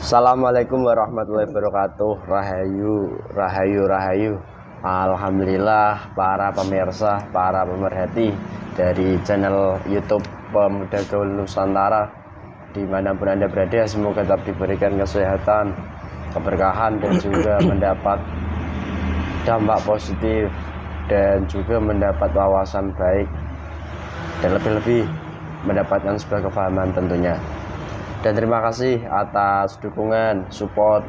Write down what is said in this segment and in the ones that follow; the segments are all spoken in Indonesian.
Assalamualaikum warahmatullahi wabarakatuh. Rahayu, rahayu, rahayu. Alhamdulillah para pemirsa, para pemerhati dari channel YouTube Pemuda Gaul Nusantara, dimanapun Anda berada, semoga tetap diberikan kesehatan, keberkahan, dan juga mendapat dampak positif, dan juga mendapat wawasan baik, dan lebih-lebih mendapatkan sebuah kefahaman tentunya. Dan terima kasih atas dukungan, support,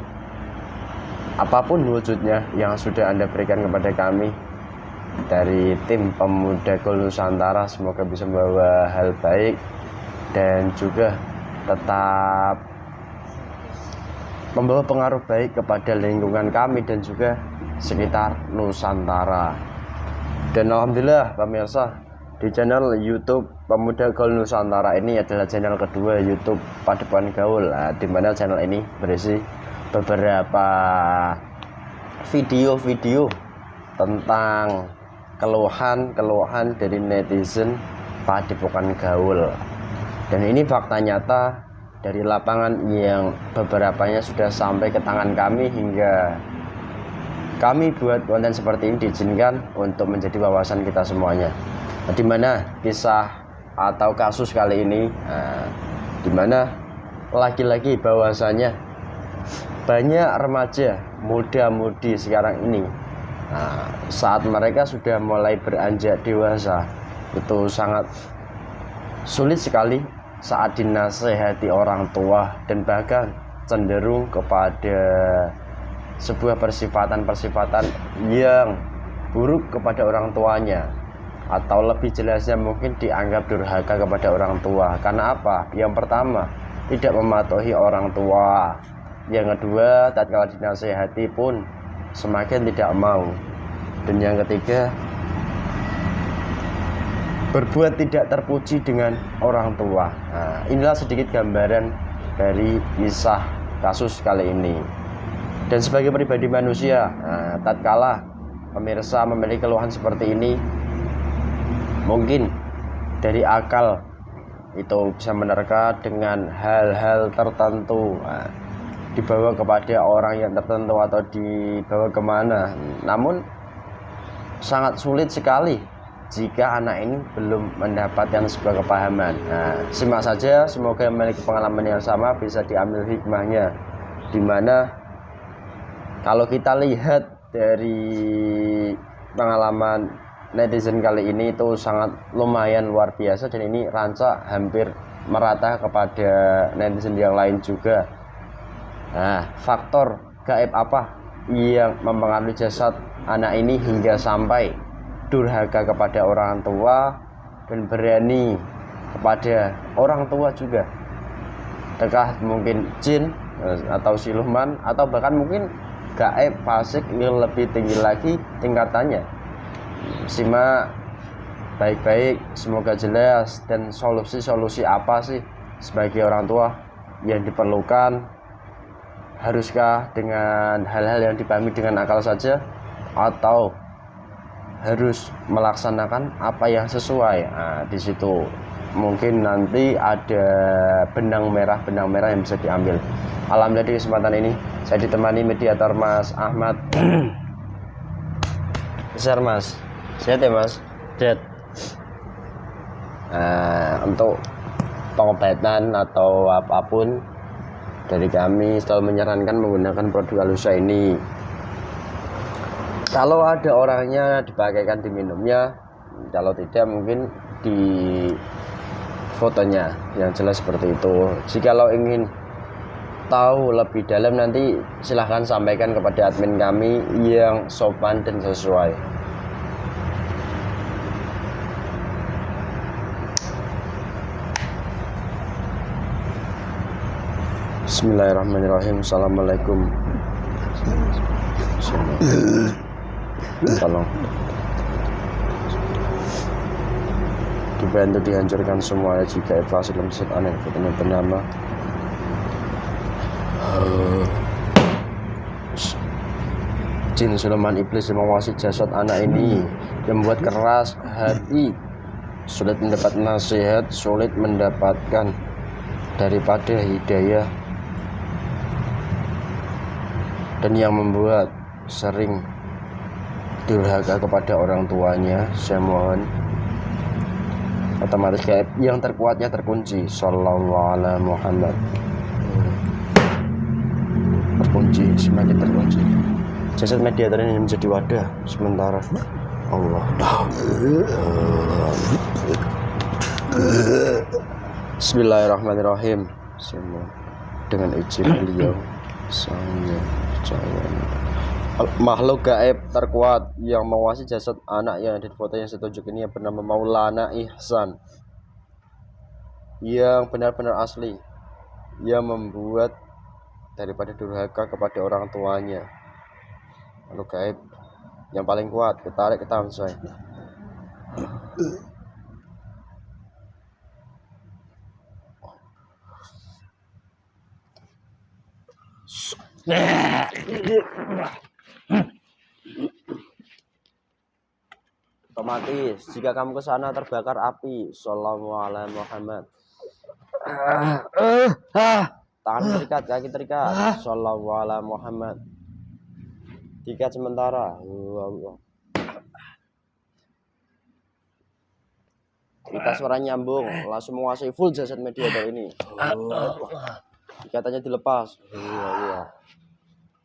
apapun wujudnya yang sudah Anda berikan kepada kami dari tim Pemuda Gaul Nusantara. Semoga bisa membawa hal baik dan juga tetap membawa pengaruh baik kepada lingkungan kami dan juga sekitar Nusantara. Dan alhamdulillah pemirsa, di channel YouTube Pemuda Gaul Nusantara ini adalah channel kedua YouTube Padepokan Gaul, di mana channel ini berisi beberapa video-video tentang keluhan-keluhan dari netizen Padepokan Gaul. Dan ini fakta nyata dari lapangan yang beberapanya sudah sampai ke tangan kami, hingga kami buat konten seperti ini diizinkan untuk menjadi wawasan kita semuanya. Di mana kisah atau kasus kali ini, di mana lagi-lagi bahwasanya banyak remaja muda-mudi sekarang ini, saat mereka sudah mulai beranjak dewasa, itu sangat sulit sekali saat dinasehati orang tua, dan bahkan cenderung kepada sebuah persifatan-persifatan yang buruk kepada orang tuanya, atau lebih jelasnya mungkin dianggap durhaka kepada orang tua. Karena apa? Yang pertama, tidak mematuhi orang tua. Yang kedua, tatkala dinasehati pun semakin tidak mau. Dan yang ketiga, berbuat tidak terpuji dengan orang tua. Inilah sedikit gambaran dari kisah kasus kali ini. Dan sebagai pribadi manusia, tatkala pemirsa memiliki keluhan seperti ini, mungkin dari akal itu bisa menerka dengan hal-hal tertentu, dibawa kepada orang yang tertentu atau dibawa kemana. Namun sangat sulit sekali jika anak ini belum mendapatkan sebuah kepahaman. Simak saja, semoga memiliki pengalaman yang sama bisa diambil hikmahnya. Dimana kalau kita lihat dari pengalaman netizen kali ini itu sangat lumayan luar biasa, dan ini rancak hampir merata kepada netizen yang lain juga. Faktor gaib apa yang mempengaruhi jasad anak ini hingga sampai durhaka kepada orang tua dan berani kepada orang tua juga? Apakah mungkin jin atau siluman, atau bahkan mungkin gaib fasik yang lebih tinggi lagi tingkatannya? Simak baik-baik, semoga jelas. Dan solusi-solusi apa sih sebagai orang tua yang diperlukan? Haruskah dengan hal-hal yang dipahami dengan akal saja, atau harus melaksanakan apa yang sesuai? Di situ mungkin nanti ada benang merah yang bisa diambil. Alhamdulillah di kesempatan ini saya ditemani mediator Mas Ahmad. Besar Mas, sehat ya Mas? Sehat. Untuk pengobatan atau apapun dari kami selalu menyarankan menggunakan produk Alusa ini. Kalau ada orangnya dipakaikan di minumnya, kalau tidak mungkin di fotonya yang jelas seperti itu. Jikalau ingin tahu lebih dalam, nanti silahkan sampaikan kepada admin kami yang sopan dan sesuai. Bismillahirrahmanirrahim. Assalamualaikum. Tolong dibantu dihancurkan semuanya jika ikhlas dalam set aneh fotonya bernama jin Sulaiman iblis yang mengawasi jasad anak ini, yang membuat keras hati, sulit mendapat nasihat, sulit mendapatkan daripada hidayah dan yang membuat sering durhaka kepada orang tuanya, saya mohon otomatis gaib yang terkuatnya terkunci. Sallallahu alaihi Muhammad. Terkunci, semakin terkunci. Jasad mediator ini menjadi wadah sementara. Allah. Bismillahirrahmanirrahim. Semua dengan izin beliau saya percaya makhluk gaib terkuat yang menguasai jasad anak yang ada di foto yang saya tunjuk ini yang bernama Maulana Ihsan, yang benar-benar asli, yang membuat daripada durhaka kepada orang tuanya. Makhluk gaib yang paling kuat, ketarik ke tangan saya. Otomatis jika kamu ke sana terbakar api. Sallallahu alaihi Muhammad. Tangan terikat, kaki terikat. Sallallahu alaihi Muhammad. Diikat sementara. Kita suara nyambung, langsung menguasai full jasad mediator ini. Ikatanya dilepas.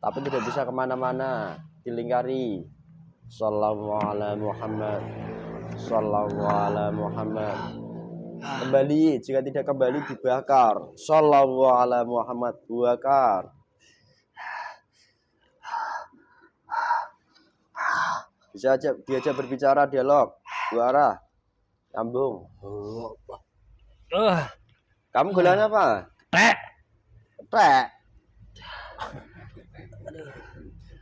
Tapi tidak bisa kemana-mana, dilingkari. Sallallahu alaihi Muhammad. Sallallahu alaihi Muhammad. Kembali, jika tidak kembali dibakar. Sallallahu alaihi Muhammad, bakar. Bisa aja diajak berbicara, dialog dua arah, nyambung. Kamu golongan apa? Tek.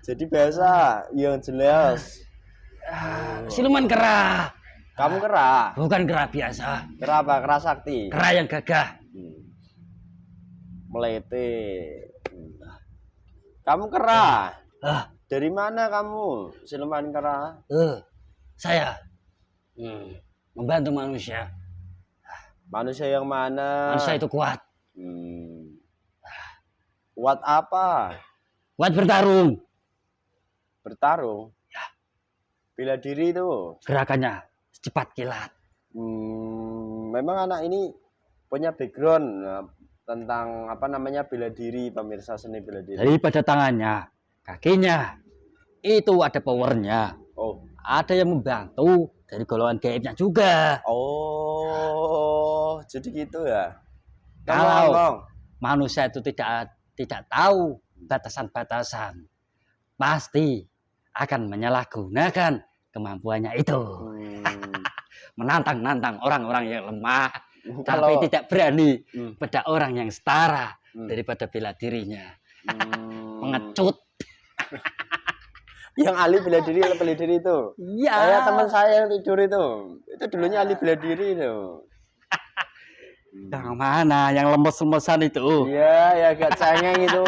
Jadi bahasa yang jelas. Siluman kera. Kamu kera? Bukan kera biasa. Kera apa? Kera sakti. Kera yang gagah. Melete. Kamu kera? Dari mana kamu, siluman kera? Saya membantu manusia. Manusia yang mana? Manusia itu kuat. Kuat apa? Kuat bertarung. Bertarung? Ya. Bela diri itu? Gerakannya secepat kilat. Memang anak ini punya background tentang apa namanya bela diri, pemirsa seni bela diri. Daripada tangannya, kakinya, itu ada powernya. Oh. Ada yang membantu dari golongan gaibnya juga. Oh, jadi gitu ya. Kalau manusia itu tidak tahu batasan-batasan, pasti akan menyalahgunakan kemampuannya itu. Menantang-nantang orang-orang yang lemah, tapi tidak berani pada orang yang setara daripada bela dirinya. Pengecut. Yang ahli bela diri itu. Iya. Saya teman saya yang tidur itu dulunya ahli bela diri itu. Yang mana? Yang lemes-lemesan itu? Iya, ya agak cengeng itu.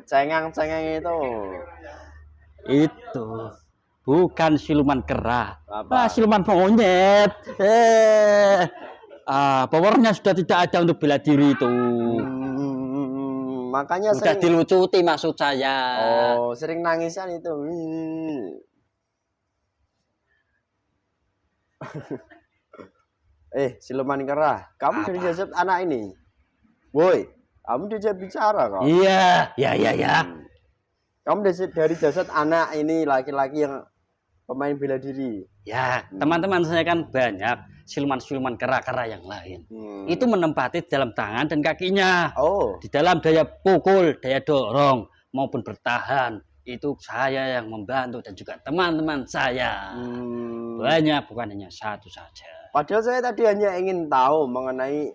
Cengeng itu. Itu bukan siluman kera. Siluman monyet. Powernya sudah tidak ada untuk bela diri itu. Makanya sudah sering dilucuti maksud saya. Oh, sering nangisan itu. Siluman kera, kamu dari jasad anak ini. Woi, kamu diajak bicara kok. Iya. Kamu dari jasad anak ini laki-laki yang pemain bela diri. Ya, teman-teman saya kan banyak siluman-siluman kera-kera yang lain. Itu menempati dalam tangan dan kakinya. Oh. Di dalam daya pukul, daya dorong maupun bertahan, itu saya yang membantu dan juga teman-teman saya. Banyak, bukan hanya satu saja. Padahal saya tadi hanya ingin tahu mengenai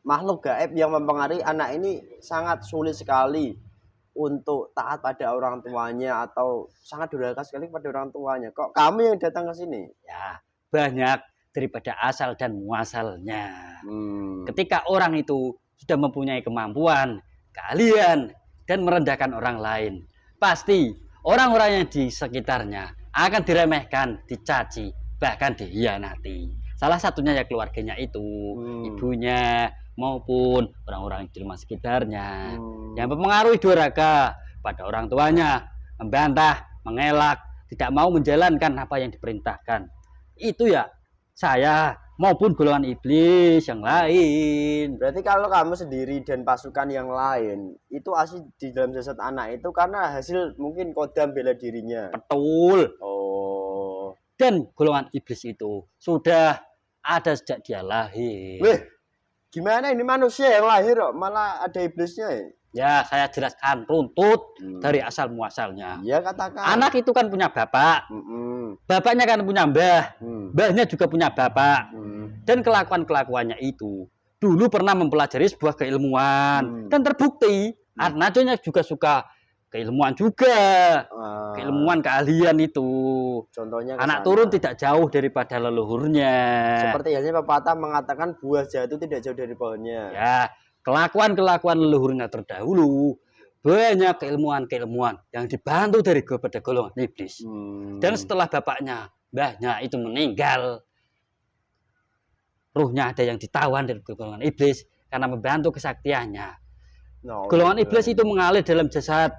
makhluk gaib yang mempengaruhi anak ini sangat sulit sekali untuk taat pada orang tuanya atau sangat durhaka sekali pada orang tuanya. Kok kamu yang datang ke sini? Ya, banyak daripada asal dan muasalnya. Ketika orang itu sudah mempunyai kemampuan, keahlian, dan merendahkan orang lain, pasti orang-orang yang di sekitarnya akan diremehkan, dicaci, bahkan dihianati. Salah satunya ya keluarganya itu, ibunya, maupun orang-orang di rumah sekitarnya yang mempengaruhi durhaka pada orang tuanya, membantah, mengelak, tidak mau menjalankan apa yang diperintahkan. Itu ya saya maupun golongan iblis yang lain. Berarti kalau kamu sendiri dan pasukan yang lain itu asli di dalam jasad anak itu karena hasil mungkin kodam bela dirinya. Betul. Oh. Dan golongan iblis itu sudah ada sejak dia lahir. Wih, gimana ini manusia yang lahir kok malah ada iblisnya ya? Ya, saya jelaskan runtut dari asal muasalnya. Ya katakan. Anak itu kan punya bapak. Bapaknya kan punya mbah. Mbahnya juga punya bapak. Dan kelakuan-kelakuannya itu dulu pernah mempelajari sebuah keilmuan. Dan terbukti anaknya juga suka keilmuan juga. Keilmuan keahlian itu. Contohnya anak turun tidak jauh daripada leluhurnya. Seperti halnya pepatah mengatakan buah jatuh tidak jauh dari pohonnya. Ya, kelakuan-kelakuan leluhurnya terdahulu banyak keilmuan-keilmuan yang dibantu dari kepada golongan iblis. Dan setelah bapaknya, mbahnya itu meninggal, ruhnya ada yang ditawan dari golongan iblis karena membantu kesaktiannya. Golongan iblis itu mengalir dalam jasad,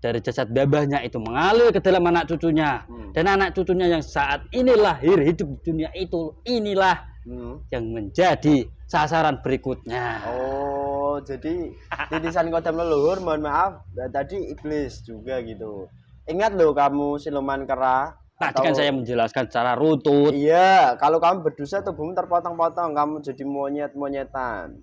dari jasad babahnya itu mengalir ke dalam anak cucunya. Dan anak cucunya yang saat ini lahir hidup di dunia itu, inilah yang menjadi sasaran berikutnya. Oh, jadi titisan kodam leluhur, mohon maaf, tadi iblis juga gitu. Ingat loh kamu siluman kera. Tadi kan saya menjelaskan secara runtut. Iya, kalau kamu berdosa tubuhmu terpotong-potong, kamu jadi monyet-monyetan.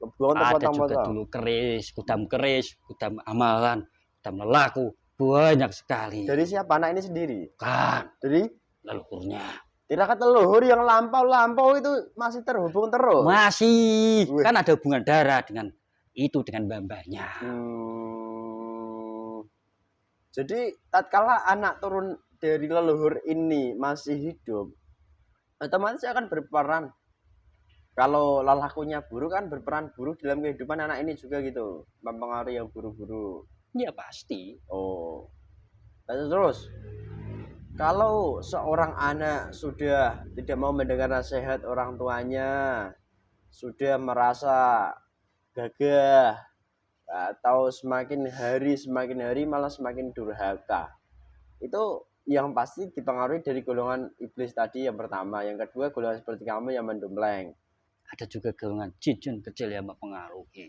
Ada juga dulu kodam keris, kodam amalan, kodam lelaku, banyak sekali. Dari siapa? Anak ini sendiri? Kan, dari leluhurnya. Tirakat leluhur yang lampau itu masih terhubung terus? Masih. Kan ada hubungan darah dengan itu, dengan mbah-mbahnya. Jadi tatkala anak turun dari leluhur ini masih hidup, otomatis akan berperan. Kalau lelakunya buruk kan berperan buruk dalam kehidupan anak ini juga gitu, mempengaruhi yang buruk-buruk. Ya pasti. Oh. Terus kalau seorang anak sudah tidak mau mendengar nasihat orang tuanya, sudah merasa gagah, atau semakin hari malah semakin durhaka, itu yang pasti dipengaruhi dari golongan iblis tadi yang pertama. Yang kedua golongan seperti kamu yang mendompleng. Ada juga golongan jin kecil yang mempengaruhi.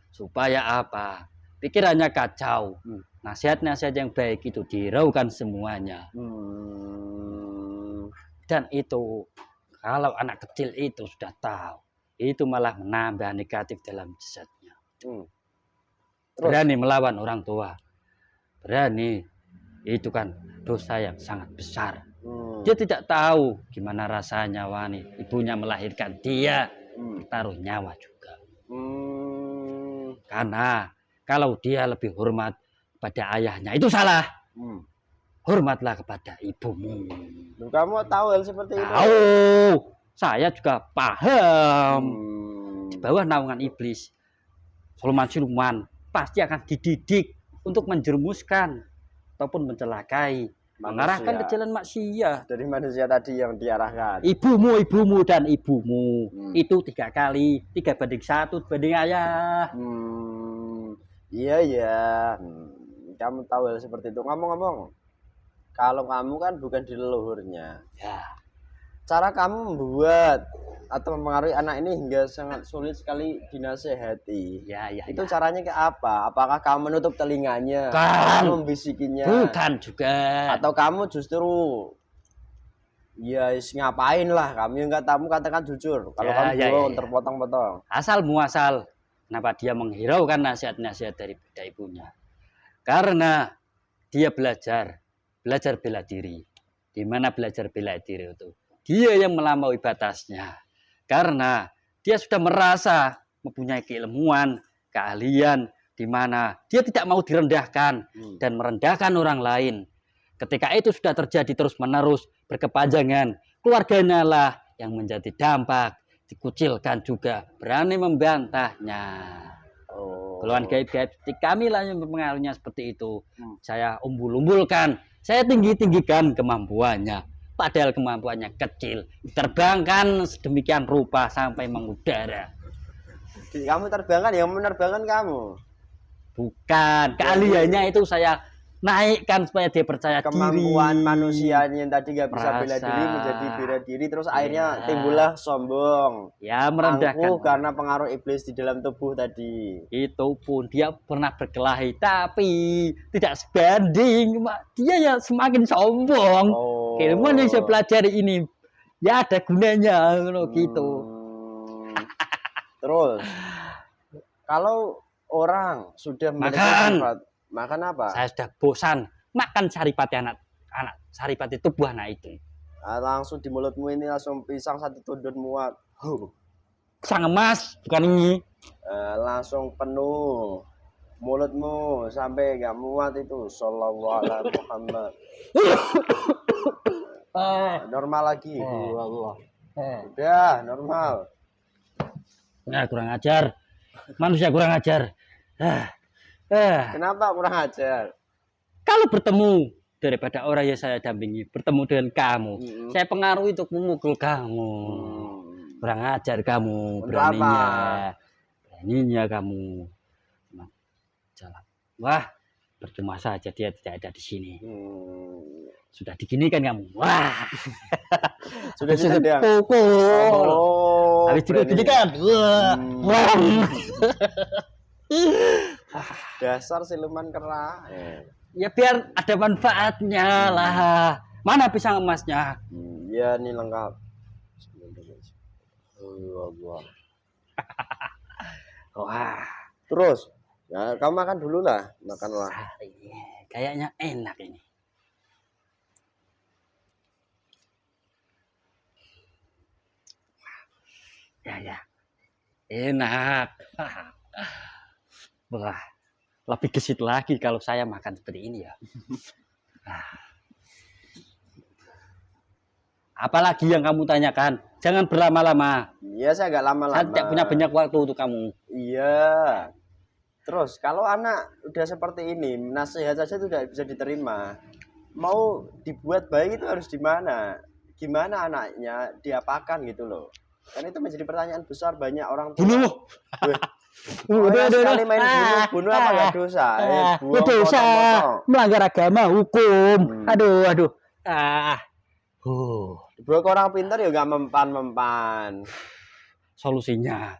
Supaya apa? Pikirannya kacau. Nasihat-nasihat yang baik itu diraukan semuanya. Dan itu kalau anak kecil itu sudah tahu, itu malah menambah negatif dalam jasadnya. Berani melawan orang tua, berani, itu kan dosa yang sangat besar. Dia tidak tahu gimana rasanya wani ibunya melahirkan dia, bertaruh nyawa juga. Karena kalau dia lebih hormat pada ayahnya itu salah. Hormatlah kepada ibumu. Kamu tahu hal seperti itu? Tahu. Saya juga paham. Di bawah naungan iblis, siluman pasti akan dididik untuk menjerumuskan ataupun mencelakai, mengarahkan ke jalan maksiat. Dari manusia tadi yang diarahkan. Ibumu dan ibumu itu 3 kali, 3:1 banding ayah. Iya. Kamu tahu hal seperti itu. Ngomong-ngomong, kalau kamu kan bukan di leluhurnya. Ya. Cara kamu membuat atau mempengaruhi anak ini hingga sangat sulit sekali dinasehati. Ya. Itu caranya ke apa? Apakah kamu menutup telinganya? Kamu membisikinya? Bukan juga. Atau kamu justru ya ngapain lah, kamu yang nggak tahu katakan jujur. Kalau kamu bohong terpotong-potong. Asal muasal. Kenapa dia menghiraukan nasihat-nasihat dari ibunya? Karena dia belajar bela diri. Di mana belajar bela diri itu? Dia yang melampaui batasnya. Karena dia sudah merasa mempunyai keilmuan, keahlian, di mana dia tidak mau direndahkan dan merendahkan orang lain. Ketika itu sudah terjadi terus-menerus, berkepanjangan, keluarganya lah yang menjadi dampak, dikucilkan juga, berani membantahnya. Golongan gaib-gaib seperti kami lah yang berpengaruhnya seperti itu. Saya umbul-umbulkan, saya tinggi-tinggikan kemampuannya. padahal kemampuannya kecil. Terbangkan sedemikian rupa sampai mengudara. Kamu terbangkan, yang menerbangkan kamu. Bukan, keahliannya itu saya naikkan supaya dia percaya Kemampuan diri. manusianya yang tadi nggak bisa bela diri Merasa. menjadi bela diri, terus akhirnya Iya. timbullah sombong. Ya, merendahkan Angkuh orang. karena pengaruh iblis di dalam tubuh tadi. Itu pun dia pernah berkelahi tapi tidak sebanding. Dia ya semakin sombong. Oh. Ilmu yang saya pelajari ini ya ada gunanya gitu. Terus kalau orang sudah memiliki Makan. sifat, makan apa? Saya sudah bosan makan saripati anak saripati itu buah anak itu. Langsung di mulutmu ini langsung pisang satu tundun muat. Sang emas bukan ini. Langsung penuh mulutmu sampai nggak muat itu. Shallallahu alaihi Muhammad. Normal lagi. Udah normal. Nah, kurang ajar. Manusia kurang ajar. Kenapa kurang ajar? Kalau bertemu daripada orang yang saya dampingi, bertemu dengan kamu, saya pengaruhi untuk memukul kamu. Kurang ajar kamu, Untuk beraninya, apa? beraninya kamu. Jalan. Wah, percuma saja dia tidak ada di sini. Sudah diginikan kamu. Wah, Sudah ditendang. pukul. Oh, Habis diginikan. Wah. Dasar siluman kera. Ya biar ada manfaatnya lah. Mana pisang emasnya? Ya ini lengkap. Wah, Terus, ya kamu makan dulu lah, makanlah. kayaknya enak ini. Ya, enak. Wah, lebih gesit lagi kalau saya makan seperti ini ya. Apalagi yang kamu tanyakan, jangan berlama-lama. Iya, saya agak lama-lama. Saya tidak punya banyak waktu untuk kamu. Iya. Terus, kalau anak udah seperti ini, nasihat saja itu tidak bisa diterima. Mau dibuat baik itu harus di mana? Gimana anaknya diapakan gitu loh. Kan itu menjadi pertanyaan besar banyak orang tua. Bunuh. Sekali main bunuh apa nggak dosa? Buang Dosa, potong-potong. melanggar agama, hukum. Aduh. Dibawa ke orang pintar ya nggak mempan-mempan. Solusinya,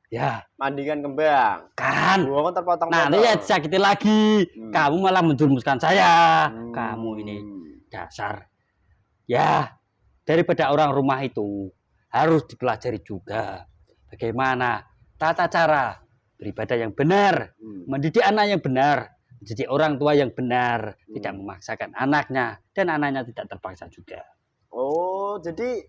ya Mandikan kembang. kan. Buang terpotong-potong. Nanti ya disakiti lagi. Kamu malah menjurumuskan saya. Kamu ini dasar. Ya, daripada orang rumah itu harus dipelajari juga bagaimana tata cara beribadah yang benar, mendidik anak yang benar, mendidik orang tua yang benar, tidak memaksakan anaknya dan anaknya tidak terpaksa juga. Oh, jadi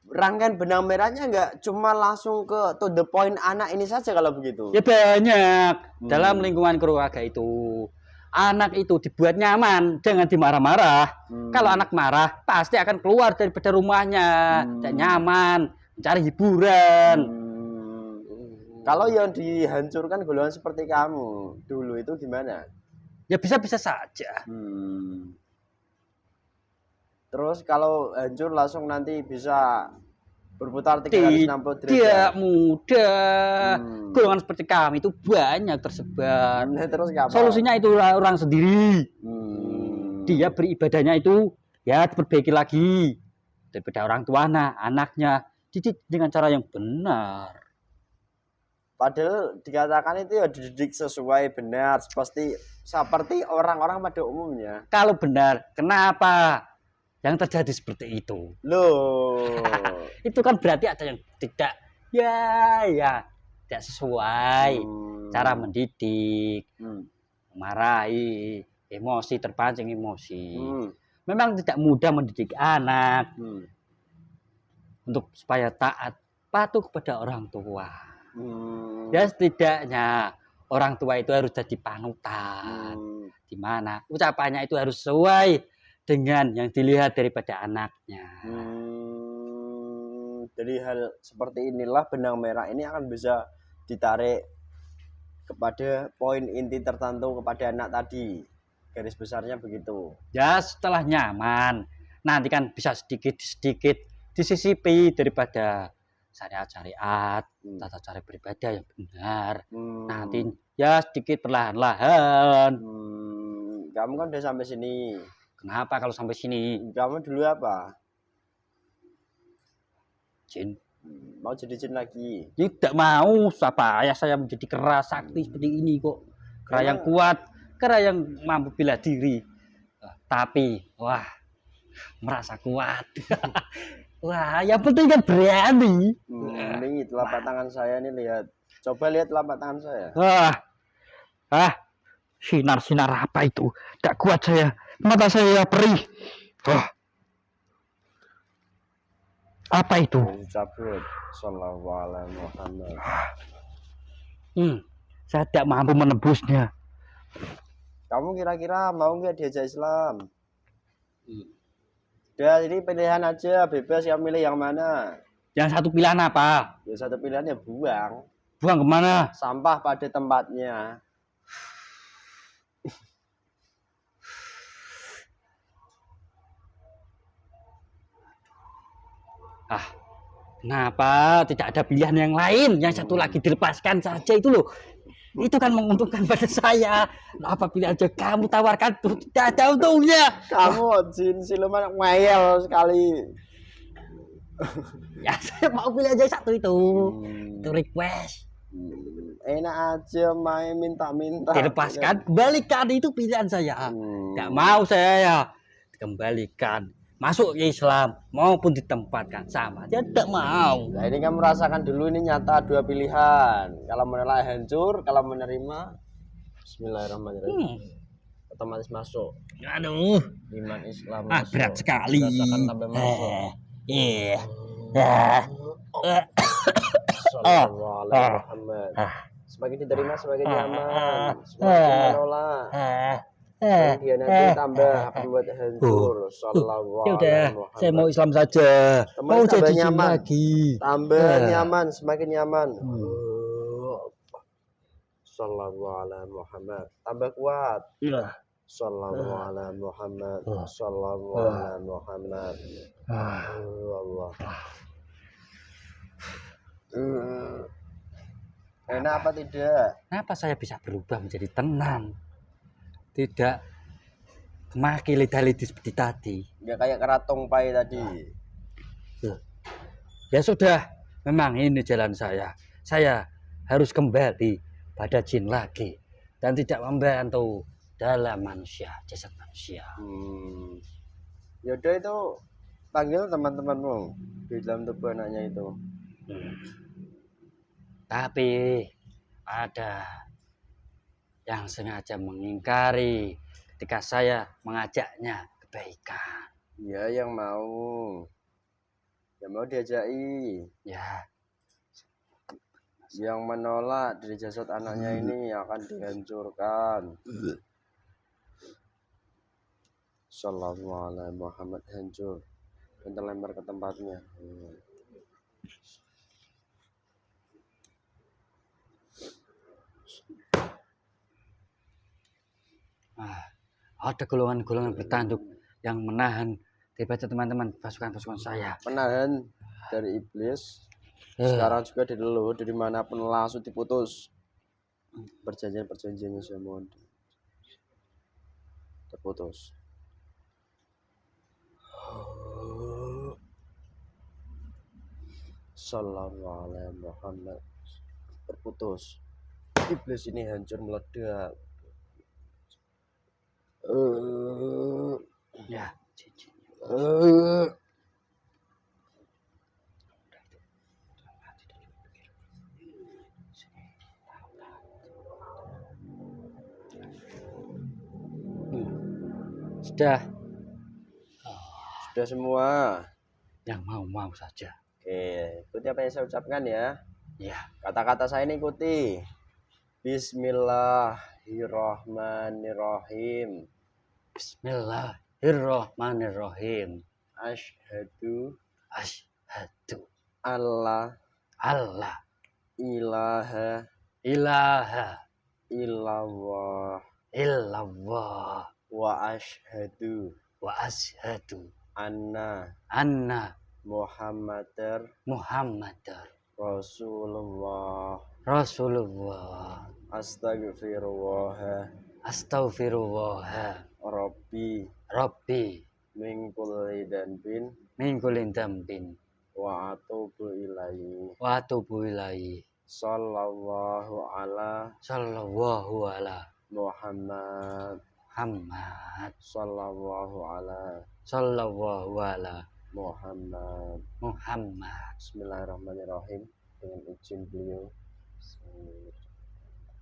rangkaian benang merahnya nggak cuma langsung ke to the point anak ini saja kalau begitu. Ya banyak dalam lingkungan keluarga itu. Anak itu dibuat nyaman, jangan dimarah-marah. Kalau anak marah, pasti akan keluar daripada rumahnya, tidak nyaman, mencari hiburan. Kalau yang dihancurkan golongan seperti kamu dulu itu gimana? Ya bisa-bisa saja. Terus kalau hancur langsung nanti bisa berputar 360 derajat. Tidak mudah. Golongan seperti kami itu banyak tersebar. Terus apa? Solusinya itu orang sendiri. Dia beribadahnya itu ya diperbaiki lagi daripada orang tua anaknya dididik dengan cara yang benar. Padahal dikatakan itu ya dididik sesuai benar seperti orang-orang pada umumnya. Kalau benar, kenapa yang terjadi seperti itu? Loh. Itu kan berarti ada yang tidak tidak sesuai cara mendidik, marahi, emosi, terpancing emosi. Memang tidak mudah mendidik anak untuk supaya taat, patuh kepada orang tua. Ya setidaknya orang tua itu harus jadi panutan. Di mana ucapannya itu harus sesuai dengan yang dilihat daripada anaknya. Jadi hal seperti inilah benang merah ini akan bisa ditarik kepada poin inti tertentu kepada anak tadi. Garis besarnya begitu. Ya setelah nyaman, nanti kan bisa sedikit disisipi daripada syariat-syariat, tata cara beribadah yang benar. Nanti ya sedikit perlahan-lahan. Kamu kan udah sampai sini. Kenapa kalau sampai sini? Kamu dulu apa? Jin. Mau jadi jin lagi? Tidak mau. Siapa ayah saya menjadi kera sakti seperti ini kok. Kera yang kuat, kera yang mampu bela diri. Tapi, wah, merasa kuat. Wah, yang penting kan berani. Ini telapak tangan saya nih, lihat. Coba lihat telapak tangan saya. Wah, sinar-sinar apa itu? Tak kuat saya. Mata saya perih. Wah. Apa itu? Cabut. Sallallahu alaihi Muhammad. Saya tidak mampu menebusnya. Kamu kira-kira mau nggak diajak Islam? Udah, jadi pilihan aja, bebas yang milih yang mana. Yang satu pilihan apa? Yang satu pilihannya buang. Buang kemana? Sampah pada tempatnya. Kenapa tidak ada pilihan yang lain? Yang satu lagi dilepaskan saja itu loh. Itu kan menguntungkan pada saya. Apa pilihan aja kamu tawarkan tuh tidak ada untungnya. Kamu jin siluman ngeyel sekali. Ya saya mau pilih aja satu itu. Itu request. Enak aja main minta-minta. Dilepaskan, kembalikan, itu pilihan saya. Tidak mau saya ya. Kembalikan. Masuk ke Islam maupun ditempatkan sama. Dia tidak mau. Nah, ini kamu rasakan dulu, ini nyata dua pilihan. Kalau menolak hancur, kalau menerima bismillahirrahmanirrahim. Otomatis masuk. Aduh. Iman Islam masuk. Berat sekali. Rasakan tambah masuk. Iya. Muhammad. Semakin diterima semakin nyaman. Semakin menolak. Dia nanti tambah akan buat hancur. Ya udah, saya mau Islam saja. Mau jadi nyaman lagi. Tambah nyaman, semakin nyaman. Sallallahu alaihi Muhammad. Tambah kuat. Sallallahu alaihi Muhammad. Sallallahu alaihi Muhammad. Allah. Enak apa tidak? Kenapa saya bisa berubah menjadi tenang? Tidak maki lidah-lidih seperti tadi. Ya kayak keratung pai tadi. Ya sudah, memang ini jalan saya. Saya harus kembali pada jin lagi dan tidak membantu dalam manusia, jasad manusia. Yaudah, itu panggil teman-temanmu di dalam tubuh anaknya itu. Tapi ada yang sengaja mengingkari ketika saya mengajaknya kebaikan. Ya, yang mau diajaki. Ya. Yang menolak dari jasad anaknya ini akan dihancurkan. Sallallahu alaihi Muhammad, hancur. Kita lempar ke tempatnya. Ada golongan-golongan bertanduk yang menahan daripada teman-teman pasukan-pasukan saya. Menahan dari iblis. Sekarang juga dari leluhur, dari manapun langsung diputus. Perjanjian-perjanjiannya semua terputus. Sallallahu alaihi Muhammad. Terputus. Iblis ini hancur meledak. Ya. Sudah semua. Yang mau saja. Oke, ikuti apa yang saya ucapkan ya. Ya. Kata-kata saya ini ikuti. Bismillahirrahmanirrahim. Bismillahirrahmanirrahim. Asyhadu Allah ilaha illallah wa asyhadu anna Muhammadar Muhammadar Rasulullah. Rasulullah. Astagfirullah Astaghfirullah Rabbi Rabbi min kulli dhanbin min kulli dzambin wa atubu ilaihi. wa atubu ilaihi. Sallallahu ala Sallallahu ala Muhammad. Muhammad. Sallallahu ala Sallallahu ala Muhammad. Muhammad. Bismillahirrahmanirrahim. Dengan izin beliau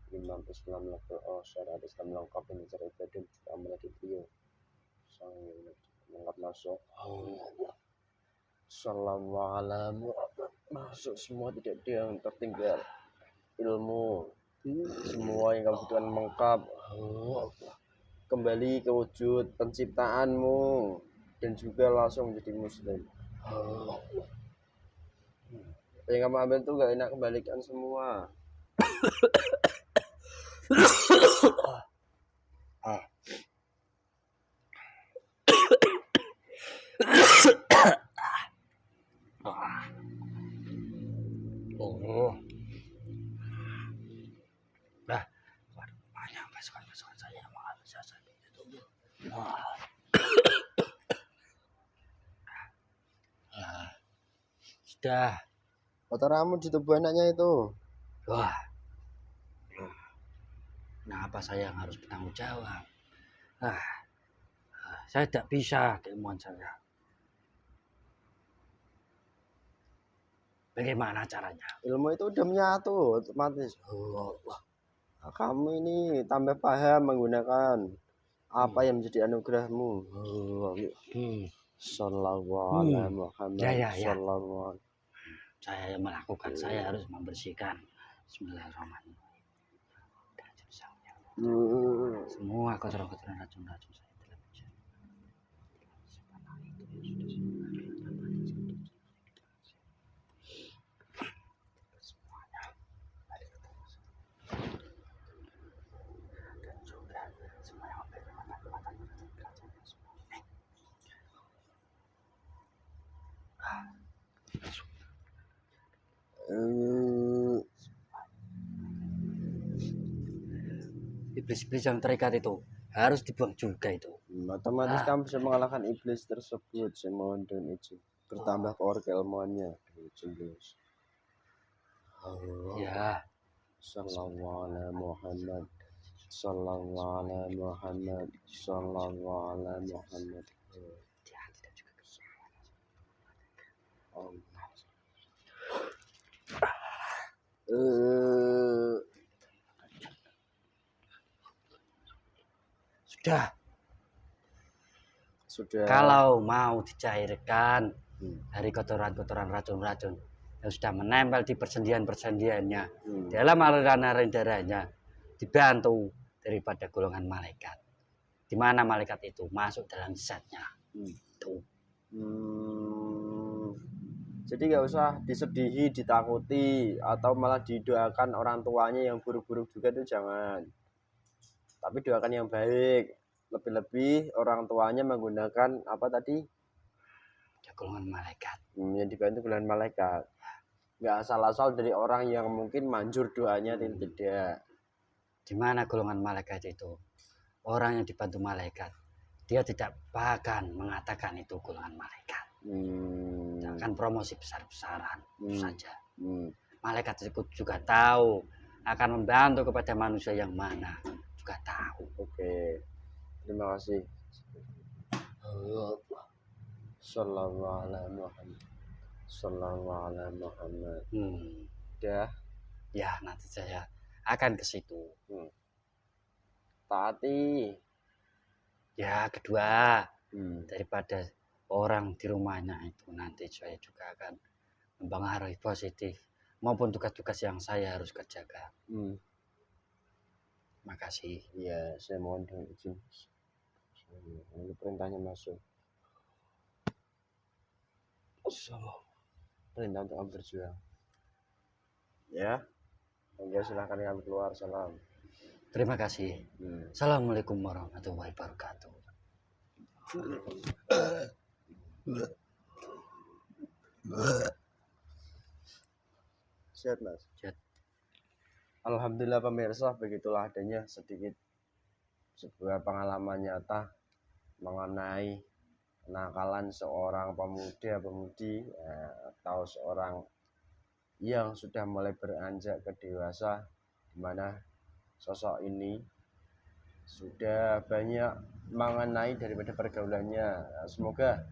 Imam Islam Level O Syariat Islam lengkap dengan cara ibadah amanah di beliau sang lengkap masuk. Sallallahu ala Muhammad. Masuk semua, tidak ada yang tertinggal. Ilmu semua yang kamu butuhkan lengkap. Kembali ke wujud penciptaanmu dan juga langsung menjadi muslim. Yang kamu ambil tuh gak enak, kembalikan semua. Oh. Nah, banyak pasukan saya maaf saya itu. Sudah. Kotor rambut di tubuh anaknya itu. Wah. Kenapa saya yang harus bertanggung jawab? Saya tidak bisa keilmuan saya. Bagaimana caranya? Ilmu itu udah menyatu otomatis. Nah, kamu ini tambah paham menggunakan apa yang menjadi anugerahmu. Sallallahu alaihi Muhammad. Ya. Sallallahu. Saya yang melakukan, saya harus membersihkan. Bismillahirrahmanirrahim. Semua kotoran-kotoran racun-racun saya telah iblis-iblis yang terikat itu harus dibuang juga itu. Otomatis kamu bisa mengalahkan iblis tersebut. Saya mohon dan izin. Bertambah power keilmuannya. Iblis. Ya. Sallallahu alaihi Muhammad. Sallallahu alaihi Muhammad. Sallallahu alaihi Muhammad. Sudah. Kalau mau dicairkan dari kotoran-kotoran racun-racun yang sudah menempel di persendian-persendiannya dalam aliran darahnya, dibantu daripada golongan malaikat, di mana malaikat itu masuk dalam zatnya. Jadi nggak usah disedihi, ditakuti, atau malah didoakan orang tuanya yang buruk-buruk juga itu jangan. Tapi doakan yang baik. Lebih-lebih orang tuanya menggunakan apa tadi? Golongan malaikat. Yang dibantu golongan malaikat. Nggak asal-asal dari orang yang mungkin manjur doanya, tidak. Di mana golongan malaikat itu? Orang yang dibantu malaikat, dia tidak bahkan mengatakan itu golongan malaikat. Jangan promosi besar-besaran saja. Malaikat itu juga tahu akan membantu kepada manusia yang mana, juga tahu. Oke. Terima kasih. Sallallahu alaihi Muhammad. Sallallahu alaihi Muhammad. Ya, nanti saya akan ke situ. Taati. Ya, kedua, daripada orang di rumahnya itu, nanti saya juga akan mempengaruhi positif maupun tugas-tugas yang saya harus kerjakan. Makasih. Ya, saya mohon dengan izin. Ini perintahnya masuk. Perintah untuk kamu berjuang. Ya. Oke, silahkan kamu keluar. Salam. Terima kasih. Assalamualaikum warahmatullahi wabarakatuh. Sehat Mas. Sehat. Alhamdulillah pemirsa, begitulah adanya sedikit sebuah pengalaman nyata mengenai kenakalan seorang pemuda-pemudi atau seorang yang sudah mulai beranjak ke dewasa, di mana sosok ini sudah banyak mengenai daripada pergaulannya. Semoga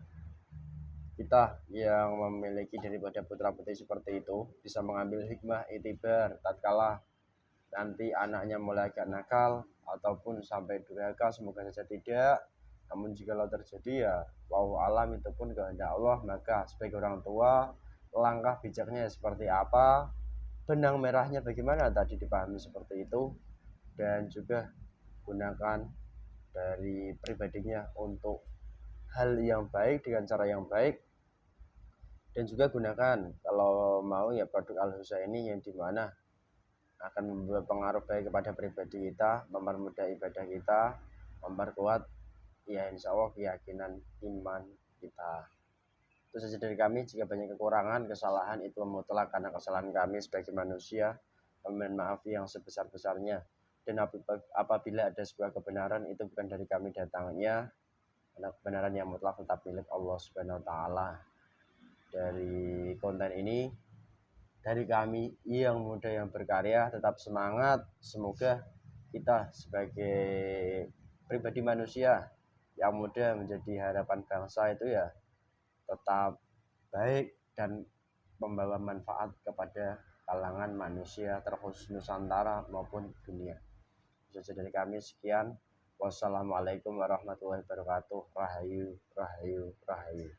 kita yang memiliki daripada putra-putri seperti itu bisa mengambil hikmah itibar tatkala nanti anaknya mulai agak nakal ataupun sampai durhaka, semoga saja tidak. Namun jikalau terjadi ya wallahu alam, itu pun kehendak Allah. Maka sebagai orang tua, langkah bijaknya seperti apa, benang merahnya bagaimana tadi dipahami seperti itu, dan juga gunakan dari pribadinya untuk hal yang baik dengan cara yang baik, dan juga gunakan kalau mau ya produk Al-Husa ini yang dimana akan membawa pengaruh baik kepada pribadi kita, mempermudah ibadah kita, memperkuat ya insya Allah keyakinan iman kita. Itu saja dari kami. Jika banyak kekurangan, kesalahan, itu mutlak karena kesalahan kami sebagai manusia. Mohon maaf yang sebesar-besarnya. Dan apabila ada sebuah kebenaran, itu bukan dari kami datangnya, karena kebenaran yang mutlak tetap milik Allah Subhanahu wa taala. Dari konten ini, dari kami yang muda yang berkarya, tetap semangat. Semoga kita sebagai pribadi manusia yang muda menjadi harapan bangsa itu ya tetap baik dan membawa manfaat kepada kalangan manusia terkhusus Nusantara maupun dunia. Itu saja dari kami, sekian. Wassalamualaikum warahmatullahi wabarakatuh. Rahayu, rahayu, rahayu.